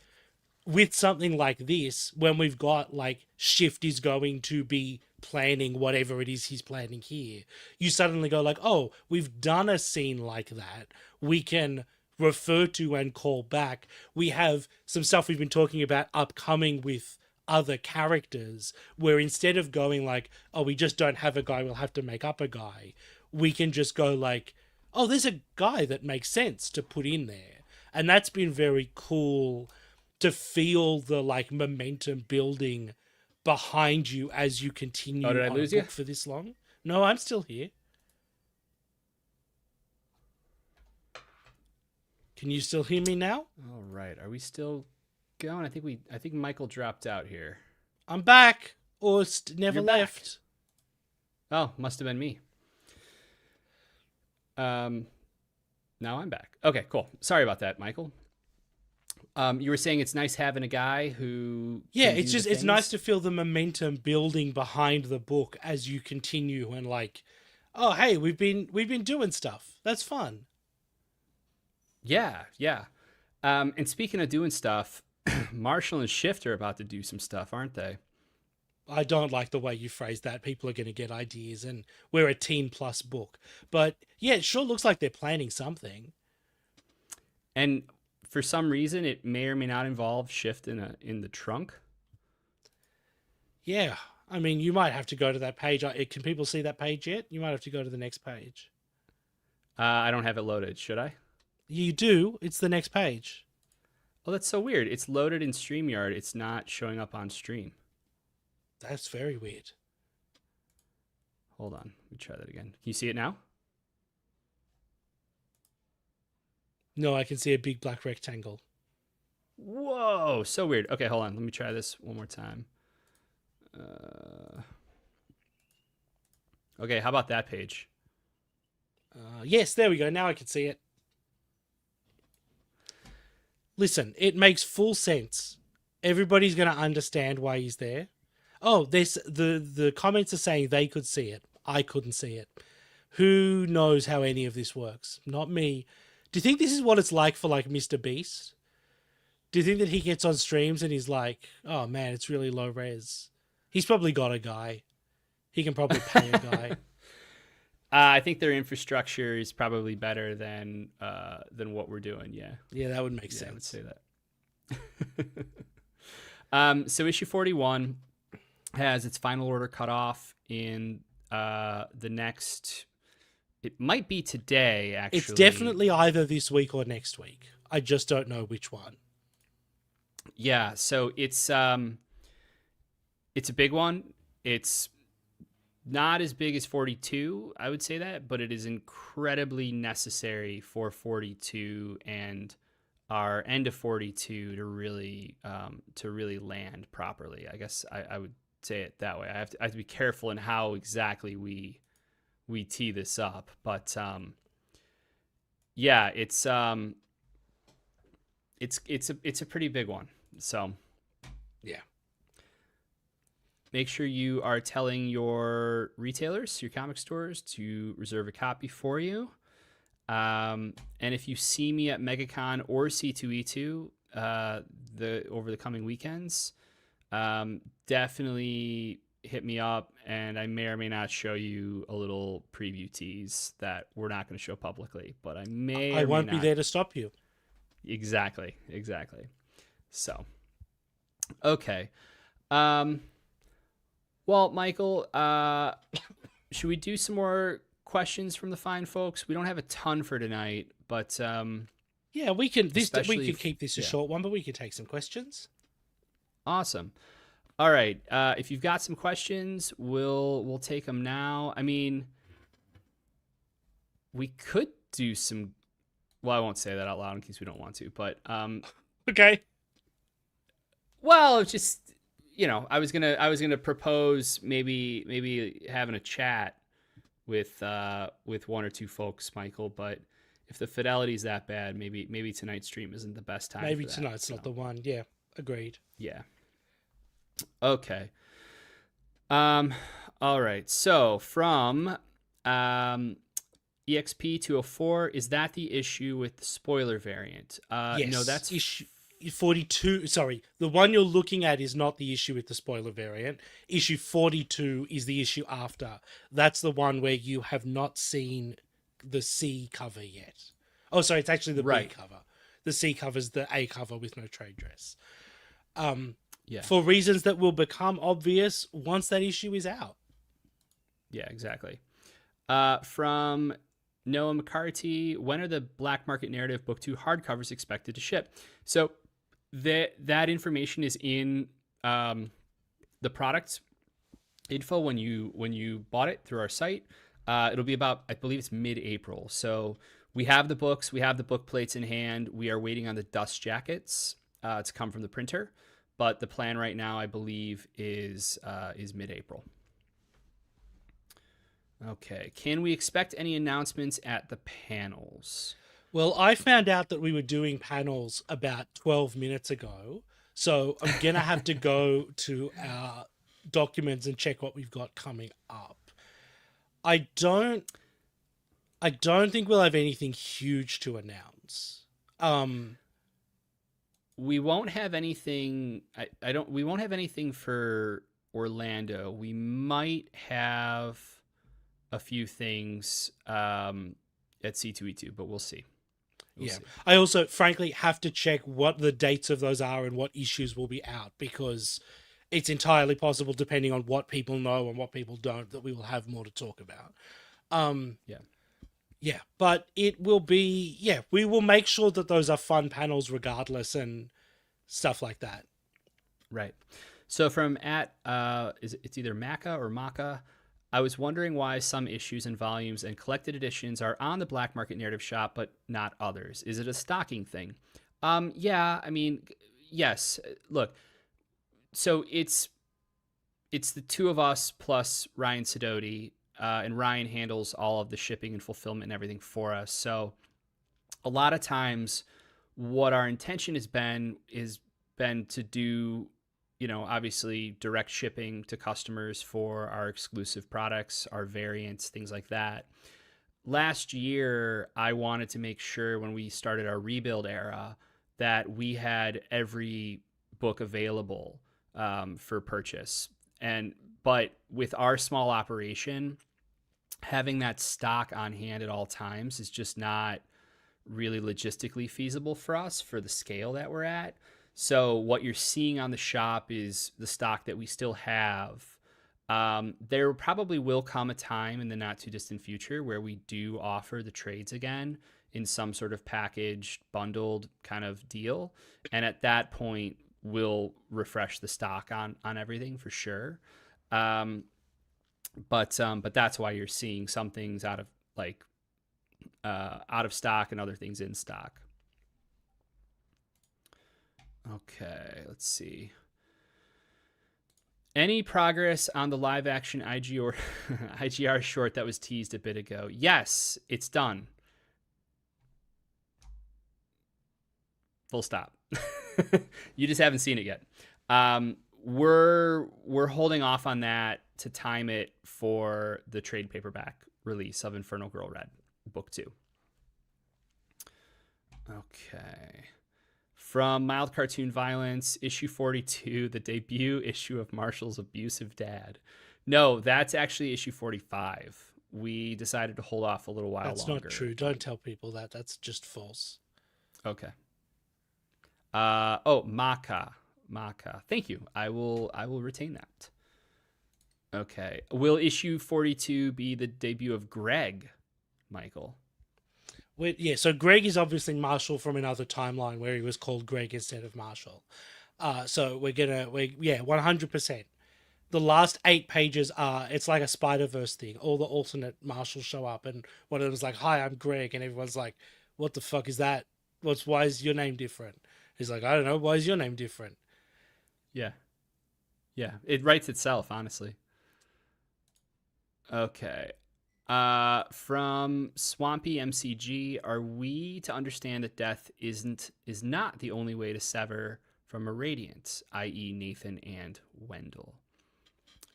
with something like this, when we've got like Shift is going to be planning whatever it is he's planning here, you suddenly go like, oh, we've done a scene like that. We can refer to and call back. We have some stuff we've been talking about upcoming with other characters where instead of going like, oh, we just don't have a guy, we'll have to make up a guy, we can just go like, oh, there's a guy that makes sense to put in there. And that's been very cool to feel the like momentum building behind you as you Oh, continue did I on a lose you? book for this long. No, I'm still here. Can you still hear me now? All right. Are we still going? I think Michael dropped out here. I'm back, or never You're back. left. Oh, must have been me. Now I'm back. Okay, cool. Sorry about that, Michael. You were saying it's nice having a guy who Yeah, can it's do just the it's nice things? to feel the momentum building behind the book as you continue and like, oh hey, we've been doing stuff. That's fun. Yeah, yeah. And speaking of doing stuff, Marshall and Shift are about to do some stuff, aren't they? I don't like the way you phrase that. People are going to get ideas, and we're a teen plus book. But yeah, it sure looks like they're planning something. And for some reason, it may or may not involve Shift in the trunk. Yeah, I mean, you might have to go to that page. Can people see that page yet? You might have to go to the next page. I don't have it loaded. Should I? You do. It's the next page. Oh, that's so weird. It's loaded in StreamYard. It's not showing up on stream. That's very weird. Hold on. Let me try that again. Can you see it now? No, I can see a big black rectangle. Whoa, so weird. Okay, hold on. Let me try this one more time. Okay, how about that page? Yes, there we go. Now I can see it. Listen, it makes full sense. Everybody's going to understand why he's there. Oh, the comments are saying they could see it. I couldn't see it. Who knows how any of this works? Not me. Do you think this is what it's like for like Mr. Beast? Do you think that he gets on streams and he's like, oh man, it's really low res? He's probably got a guy. He can probably pay a guy. I think their infrastructure is probably better than what we're doing. Yeah, Yeah, that would make yeah, sense. I would say that. So issue 41 has its final order cut off in the next. It might be today. Actually, It's definitely either this week or next week. I just don't know which one. Yeah, so it's a big one. It's not as big as 42, I would say that, but it is incredibly necessary for 42 and our end of 42 to really land properly. I guess I would say it that way. I have to be careful in how exactly we tee this up, but yeah, it's a pretty big one. So Yeah. make sure you are telling your retailers, your comic stores, to reserve a copy for you. And if you see me at MegaCon or C2E2 over the coming weekends, definitely hit me up, and I may or may not show you a little preview tease that we're not going to show publicly, but I may. I or may won't be not. there to stop you. Exactly. So, okay. Well, Michael, should we do some more questions from the fine folks? We don't have a ton for tonight, but Yeah, we can. We especially can if- keep this a yeah. short one, but we can take some questions. Awesome. All right. If you've got some questions, we'll take them now. I mean, we could do some. Well, I won't say that out loud in case we don't want to, but Okay. well, it's just I was gonna propose maybe having a chat with one or two folks, Michael. But if the fidelity's that bad, maybe tonight's stream isn't the best time. Maybe for that, tonight's not the one. Yeah, agreed. Yeah. Okay. All right. So from EXP 204, is that the issue with the spoiler variant? No, Yes, that's issue 42. Sorry, the one you're looking at is not the issue with the spoiler variant. Issue 42 is the issue after. That's the one where you have not seen the C cover yet. Oh, sorry, it's actually the B right. cover. The C cover's the A cover with no trade dress. Um, Yeah. for reasons that will become obvious once that issue is out. Yeah, exactly. From Noah McCarty, when are the Black Market Narrative Book 2 hardcovers expected to ship? So that information is in the product info when you bought it through our site. It'll be about, I believe it's mid-April. So we have the books, we have the book plates in hand. We are waiting on the dust jackets to come from the printer. But the plan right now, I believe, is mid-April. Okay. Can we expect any announcements at the panels? Well, I found out that we were doing panels about 12 minutes ago. So I'm going to have to go to our documents and check what we've got coming up. I don't think we'll have anything huge to announce. We won't have anything. We won't have anything for Orlando. We might have a few things at C2E2, but we'll see. We'll yeah. see. I also, frankly, have to check what the dates of those are and what issues will be out, because it's entirely possible, depending on what people know and what people don't, that we will have more to talk about. Yeah. Yeah, but it will be, we will make sure that those are fun panels regardless and stuff like that. Right. So from it's either Maca or Maca. I was wondering why some issues and volumes and collected editions are on the Black Market Narrative Shop, but not others. Is it a stocking thing? Yeah, I mean, yes. Look, so it's the two of us plus Ryan Sidoti, and Ryan handles all of the shipping and fulfillment and everything for us. So a lot of times, what our intention has been to do, obviously direct shipping to customers for our exclusive products, our variants, things like that. Last year, I wanted to make sure when we started our rebuild era that we had every book available for purchase. But with our small operation, having that stock on hand at all times is just not really logistically feasible for us for the scale that we're at. So what you're seeing on the shop is the stock that we still have. There probably will come a time in the not too distant future where we do offer the trades again in some sort of packaged, bundled kind of deal. And at that point, we'll refresh the stock on everything for sure. But that's why you're seeing some things out of stock and other things in stock. Okay, let's see. Any progress on the live action IGR short that was teased a bit ago? Yes, it's done. Full stop. You just haven't seen it yet. We're holding off on that to time it for the trade paperback release of Infernal Girl Red Book 2. Okay. From Mild Cartoon Violence, issue 42, the debut issue of Marshall's abusive dad. No, that's actually issue 45. We decided to hold off a little while longer. That's not true. Don't tell people that. That's just false. Okay. Maca. Thank you. I will retain that. Okay. Will issue 42 be the debut of Greg, Michael? So Greg is obviously Marshall from another timeline where he was called Greg instead of Marshall. So we're 100%. The last 8 pages it's like a Spider-Verse thing. All the alternate Marshalls show up, and one of them is like, "Hi, I'm Greg," and everyone's like, "What the fuck is that? Why is your name different?" He's like, "I don't know. Why is your name different?" Yeah. It writes itself, honestly. Okay. From Swampy MCG, are we to understand that death is not the only way to sever from a radiant, i.e. Nathan and Wendell?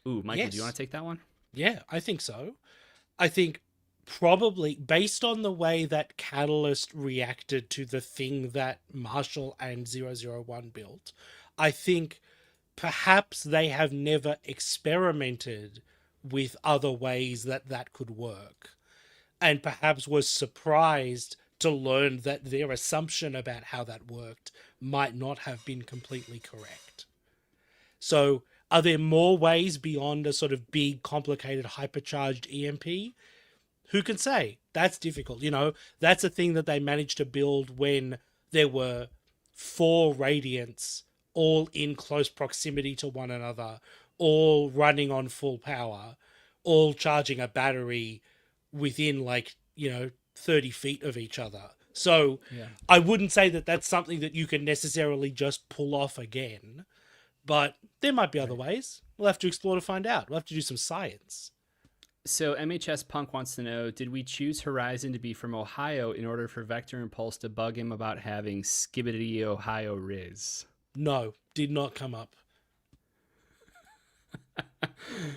Ooh, Michael, Yes. Do you want to take that one? Yeah, I think so. I think probably based on the way that Catalyst reacted to the thing that Marshall and 001 built, I think perhaps they have never experimented with other ways that that could work, and perhaps was surprised to learn that their assumption about how that worked might not have been completely correct. So, are there more ways beyond a sort of big, complicated, hypercharged EMP? Who can say? That's difficult. You know, that's a thing that they managed to build when there were four radiants all in close proximity to one another, all running on full power, all charging a battery within, like, 30 feet of each other. So Yeah. I wouldn't say that that's something that you can necessarily just pull off again, but there might be other Right. ways. We'll have to explore to find out. We'll have to do some science. So MHS Punk wants to know, did we choose Horizon to be from Ohio in order for Vector and Pulse to bug him about having Skibbity Ohio Riz? No, did not come up.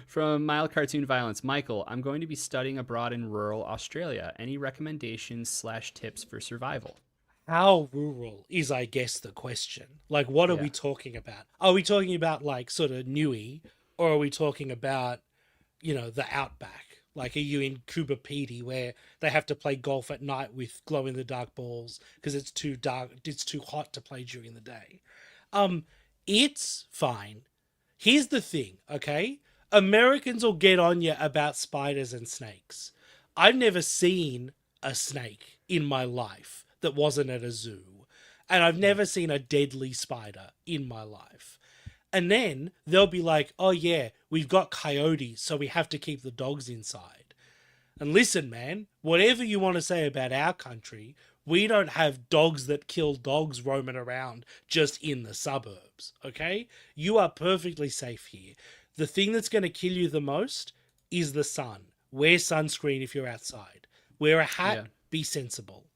From Mild Cartoon Violence, Michael, I'm going to be studying abroad in rural Australia. Any recommendations / tips for survival? How rural is, I guess, the question. Like, what are Yeah. we talking about? Are we talking about, like, sort of Nui, or are we talking about, the outback? Like, are you in Kubapedi where they have to play golf at night with glow in the dark balls because it's too dark, it's too hot to play during the day? It's fine. Here's the thing, okay? Americans will get on you about spiders and snakes. I've never seen a snake in my life that wasn't at a zoo. And I've never seen a deadly spider in my life. And then they'll be like, oh yeah, we've got coyotes, so we have to keep the dogs inside. And listen, man, whatever you want to say about our country, we don't have dogs that kill dogs roaming around just in the suburbs, okay? You are perfectly safe here. The thing that's going to kill you the most is the sun. Wear sunscreen if you're outside. Wear a hat, Yeah. be sensible.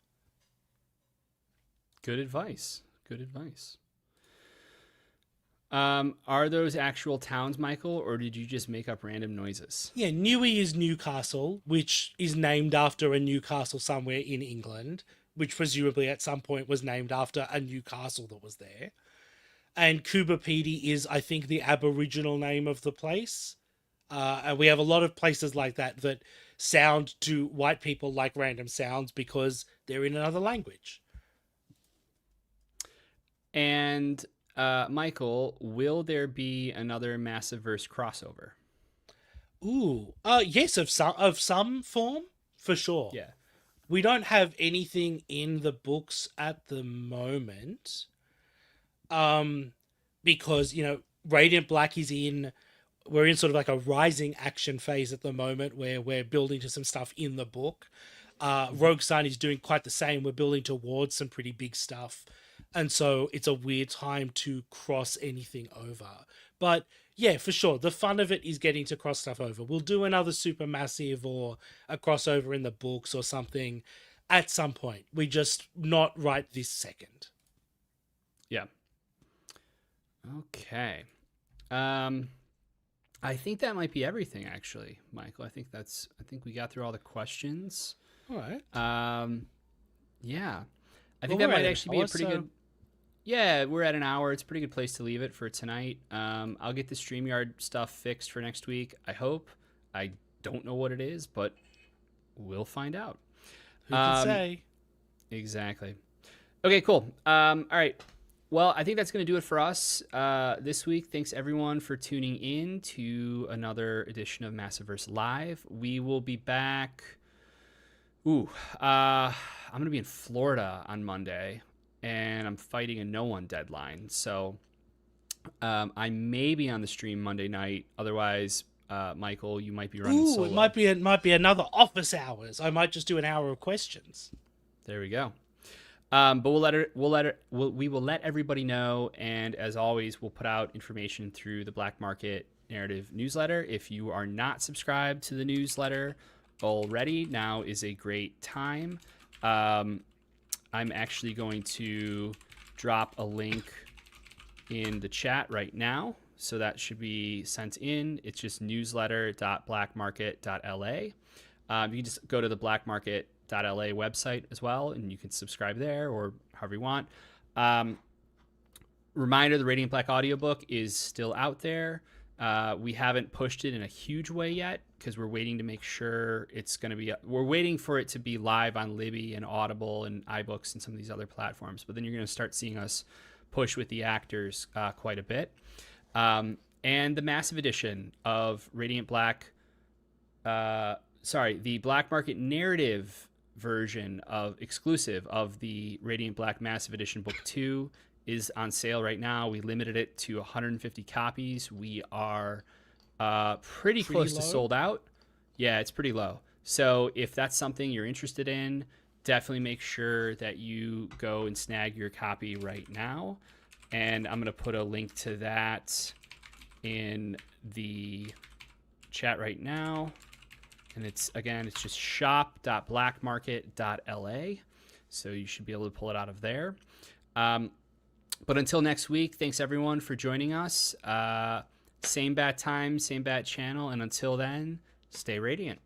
Good advice. Good advice. Are those actual towns, Michael, or did you just make up random noises? Yeah, Newey is Newcastle, which is named after a Newcastle somewhere in England, which presumably at some point was named after a Newcastle that was there. And Kubapedi is, I think, the Aboriginal name of the place. And we have a lot of places like that that sound to white people like random sounds because they're in another language. And Michael, will there be another Massiverse crossover? Ooh, yes, of some form for sure. Yeah. We don't have anything in the books at the moment. Because, Radiant Black is we're in sort of like a rising action phase at the moment where we're building to some stuff in the book. Rogue Sun is doing quite the same. We're building towards some pretty big stuff. And so it's a weird time to cross anything over. But yeah, for sure. The fun of it is getting to cross stuff over. We'll do another Supermassive or a crossover in the books or something at some point. We just not right this second. Yeah. Okay. I think that might be everything, actually, Michael. I think we got through all the questions. All right. Yeah. I Well, think that we're might at an actually be a hour, pretty so- good. Yeah, we're at an hour. It's a pretty good place to leave it for tonight. I'll get the StreamYard stuff fixed for next week. I hope. I don't know what it is, but we'll find out. Who can say? Exactly. Okay, cool. All right. Well, I think that's going to do it for us this week. Thanks, everyone, for tuning in to another edition of Massiverse Live. We will be back. I'm going to be in Florida on Monday, and I'm fighting a no-one deadline. So I may be on the stream Monday night. Otherwise, Michael, you might be running solo. It might be another office hours. I might just do an hour of questions. There we go. But we will let everybody know, and as always, we'll put out information through the Black Market Narrative newsletter. If you are not subscribed to the newsletter already, now is a great time. I'm actually going to drop a link in the chat right now so that should be sent in. It's just newsletter.blackmarket.la. You can just go to the blackmarket.la website as well, and you can subscribe there or however you want. Reminder, the Radiant Black audiobook is still out there. We haven't pushed it in a huge way yet because we're waiting to make sure it's going to be, we're waiting for it to be live on Libby and Audible and iBooks and some of these other platforms. But then you're going to start seeing us push with the actors quite a bit. And the massive edition of Radiant Black, the Black Market narrative version of exclusive of the Radiant Black Massive Edition Book 2 is on sale right now. We limited it to 150 copies. We are pretty close to sold out. Yeah, it's pretty low. So if that's something you're interested in, definitely make sure that you go and snag your copy right now. And I'm going to put a link to that in the chat right now. And it's just shop.blackmarket.la. So you should be able to pull it out of there. But until next week, thanks everyone for joining us. Same bat time, same bat channel. And until then, stay radiant.